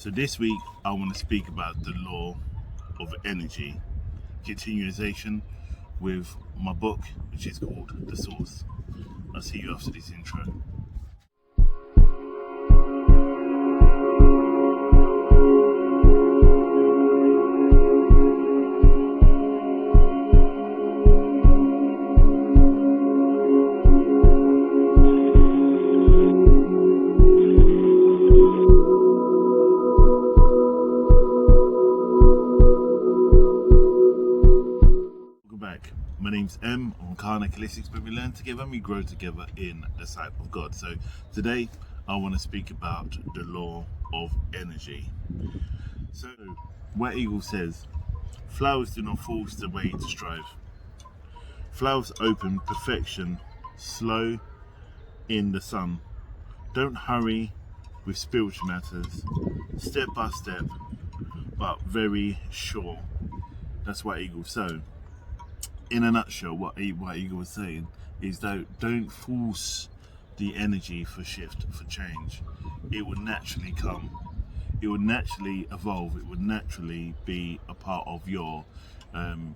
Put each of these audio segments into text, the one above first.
So this week I want to speak about the law of energy, continuation with my book, which is called The Source. I'll see you after this intro. Back. My name's M. I'm Karnak Holistics, but we learn together and we grow together in the sight of God. So today I want to speak about the law of energy. So White Eagle says, flowers do not force their way to strive. Flowers open perfection, slow in the sun. Don't hurry with spiritual matters, step by step, but very sure. That's White Eagle. So in a nutshell, what Eagle was saying is that don't force the energy for shift, for change. It would naturally come. It would naturally evolve. It would naturally be a part of your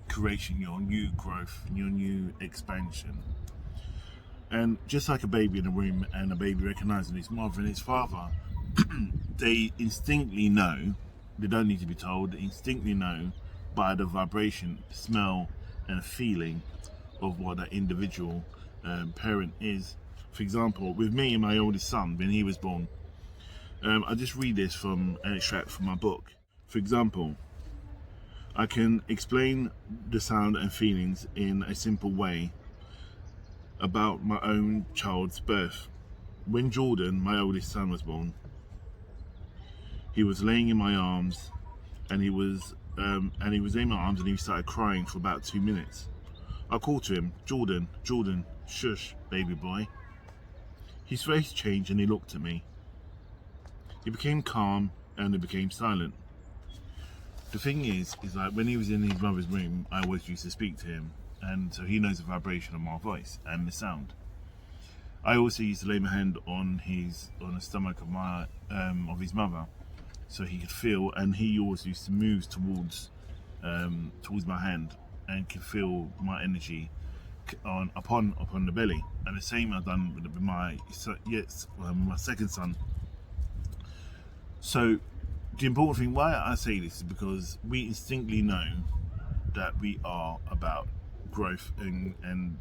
creation, your new growth, your new expansion. And just like a baby in a womb and a baby recognizing his mother and his father, they instinctively know, they don't need to be told, they instinctively know by the vibration, smell, and a feeling of what that individual parent is. For example, with me and my oldest son, when he was born, I just read this from an extract from my book. For example, I can explain the sound and feelings in a simple way about my own child's birth. When Jordan, my oldest son, was born, he was laying in my arms, and he was in my arms, and he started crying for about 2 minutes. I called to him, Jordan, shush, baby boy. His face changed and he looked at me. He became calm and he became silent. The thing is like when he was in his mother's womb, I always used to speak to him, and so he knows the vibration of my voice and the sound. I also used to lay my hand on the stomach of his mother, so he could feel, and he always used to move towards my hand and could feel my energy upon the belly. And the same I've done with my second son. So the important thing why I say this is because we instinctively know that we are about growth and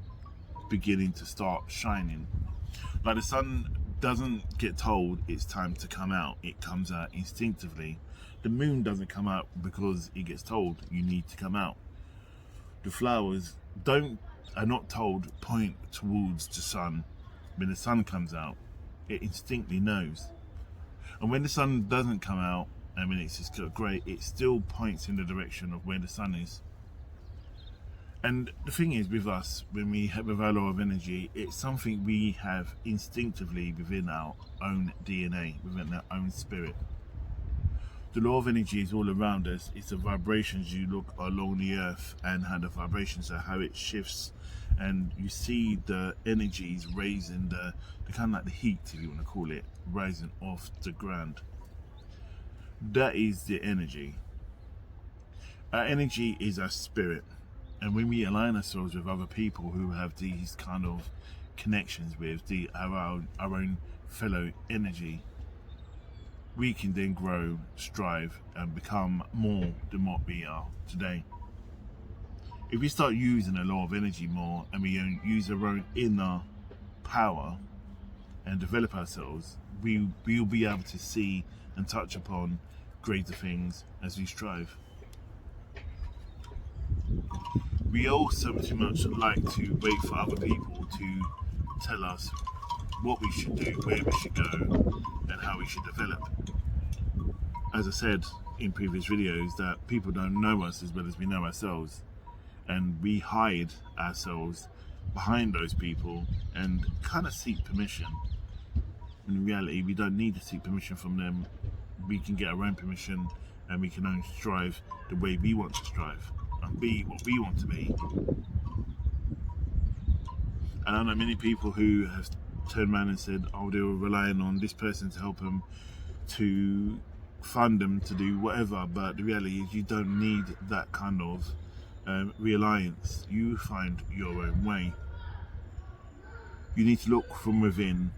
beginning to start shining. Like the sun doesn't get told it's time to come out, it comes out instinctively. The moon doesn't come out because it gets told you need to come out. The flowers are not told point towards the sun. When the sun comes out, it instinctively knows. And when the sun doesn't come out, and when it's just grey, it still points in the direction of where the sun is. And the thing is with us, when we have our law of energy, it's something we have instinctively within our own DNA, within our own spirit. The law of energy is all around us. It's the vibrations you look along the earth and how the vibrations are, how it shifts, and you see the energies raising the kind of like the heat, if you want to call it, rising off the ground. That is the energy. Our energy is our spirit. And when we align ourselves with other people who have these kind of connections with our own fellow energy, we can then grow, strive, and become more than what we are today. If we start using the law of energy more and we use our own inner power and develop ourselves, we will be able to see and touch upon greater things as we strive. We also too much like to wait for other people to tell us what we should do, where we should go, and how we should develop. As I said in previous videos, that people don't know us as well as we know ourselves, and we hide ourselves behind those people and kind of seek permission. In reality, we don't need to seek permission from them. We can get our own permission, and we can only strive the way we want to strive and be what we want to be. And I know many people who have turned around and said, oh, they were relying on this person to help them to fund them to do whatever, but the reality is you don't need that kind of reliance. You find your own way. You need to look from within,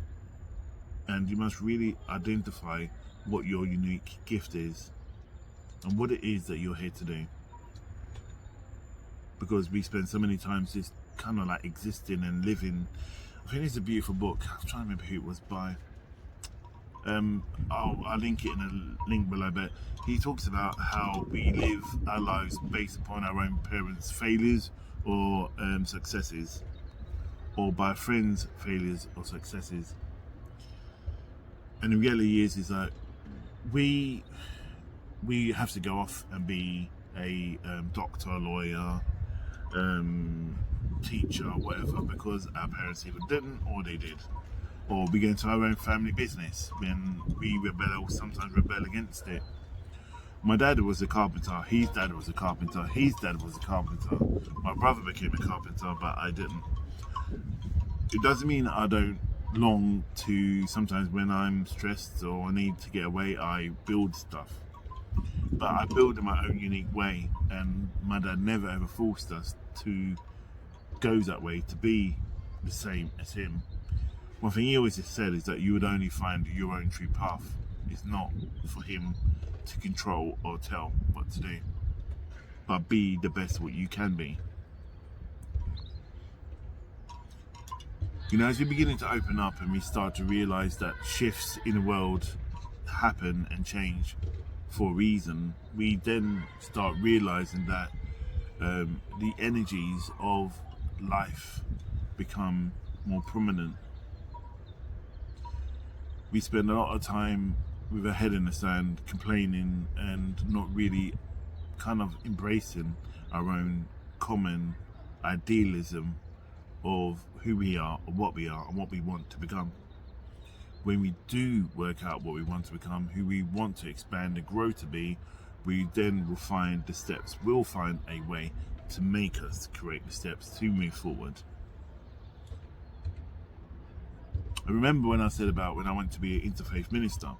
and you must really identify what your unique gift is and what it is that you're here to do. Because we spend so many times just kind of like existing and living. I think it's a beautiful book. I'm trying to remember who it was by. I'll link it in a link below, but he talks about how we live our lives based upon our own parents' failures or successes, or by friends' failures or successes. And the reality is that we have to go off and be a doctor, lawyer, teacher, whatever, because our parents either didn't or they did. Or we get into our own family business when we sometimes rebel against it. My dad was a carpenter, his dad was a carpenter, his dad was a carpenter. My brother became a carpenter, but I didn't. It doesn't mean I don't long to, sometimes when I'm stressed or I need to get away, I build stuff. But I build in my own unique way, and my dad never ever forced us to go that way, to be the same as him. One thing he always just said is that you would only find your own true path. It's not for him to control or tell what to do, but be the best what you can be. You know, as we're beginning to open up and we start to realize that shifts in the world happen and change for a reason, we then start realizing that the energies of life become more prominent. We spend a lot of time with our head in the sand, complaining and not really kind of embracing our own common idealism of who we are, or what we are, and what we want to become. When we do work out what we want to become, who we want to expand and grow to be, we then will find the steps. We'll find a way to make us create the steps to move forward. I remember when I said about when I went to be an interfaith minister,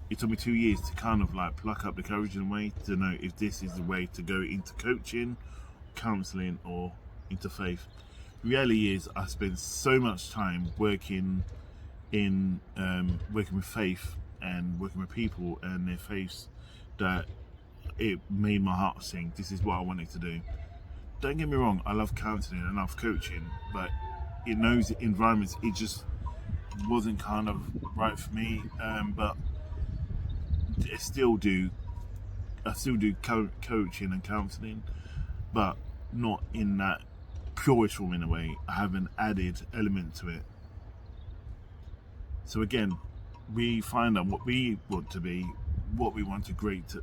it took me 2 years to kind of like pluck up the courage in a way to know if this is the way to go into coaching, counselling, or interfaith. The reality is I spent so much time working with faith and working with people and their faiths that it made my heart sing. This is what I wanted to do. Don't get me wrong, I love counselling and I love coaching, but in those environments it just wasn't kind of right for me. But I still do coaching and counselling, but not in that purest form. In a way, I have an added element to it. So again, we find out what we want to be, what we want to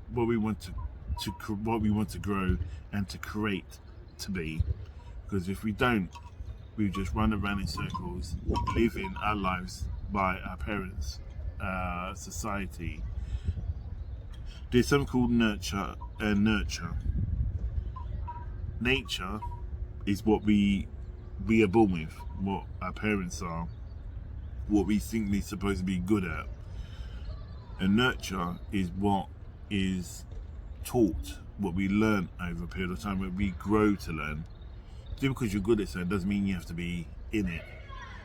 what we want to grow and to create to be. Because if we don't, we just run around in circles, living our lives by our parents, society. There's something called nurture and nurture. Nature is what we are born with, what our parents are, what we think we're supposed to be good at. And nurture is what is taught, what we learn over a period of time, where we grow to learn. Just because you're good at something doesn't mean you have to be in it.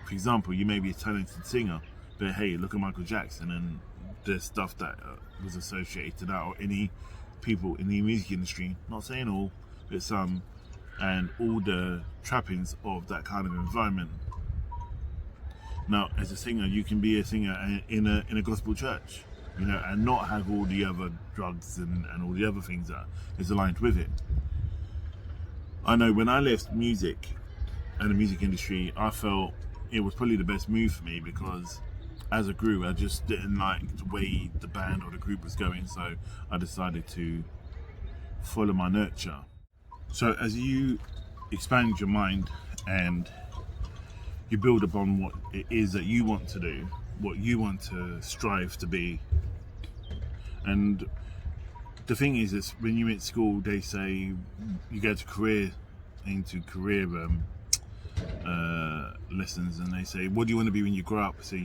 For example, you may be a talented singer, but hey, look at Michael Jackson and the stuff that was associated to that, or any people in the music industry, not saying all, but some, and all the trappings of that kind of environment. Now, as a singer, you can be a singer in a gospel church, you know, and not have all the other drugs and all the other things that is aligned with it. I know when I left music and the music industry, I felt it was probably the best move for me, because as I grew, I just didn't like the way the band or the group was going, so I decided to follow my nurture. So as you expand your mind and you build upon what it is that you want to do, what you want to strive to be. And the thing is when you're at school, they say you go to career lessons, and they say, what do you want to be when you grow up? So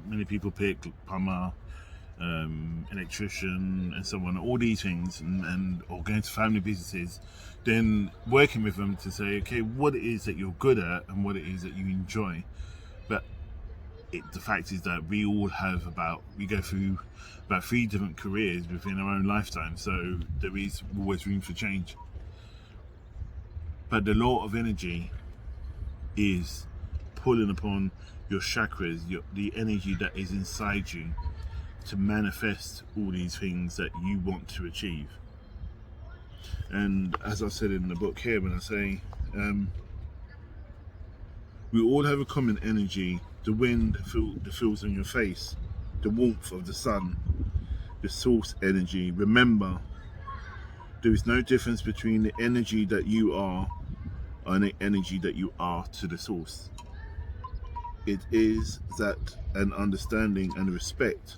many people pick plumber, electrician and so on, all these things, and or going to family businesses, then working with them to say, okay, what it is that you're good at and what it is that you enjoy. But the fact is that we go through about 3 different careers within our own lifetime, so there is always room for change. But the law of energy is pulling upon your chakras, the energy that is inside you, to manifest all these things that you want to achieve. And as I said in the book here, when I say we all have a common energy: the wind that feels on your face, the warmth of the sun, the source energy. Remember, there is no difference between the energy that you are and the energy that you are to the source. It is that an understanding and respect,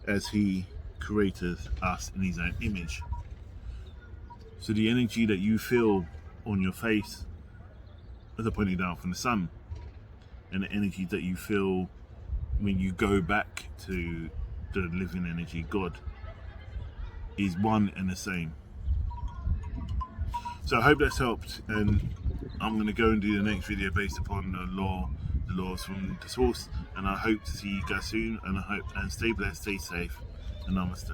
as he created us in his own image. So the energy that you feel on your face, as I pointed out, from the sun, and the energy that you feel when you go back to the living energy, God, is one and the same. So I hope that's helped, and I'm going to go and do the next video based upon the laws from the source, and I hope to see you guys soon, and stay blessed, stay safe, and namaste.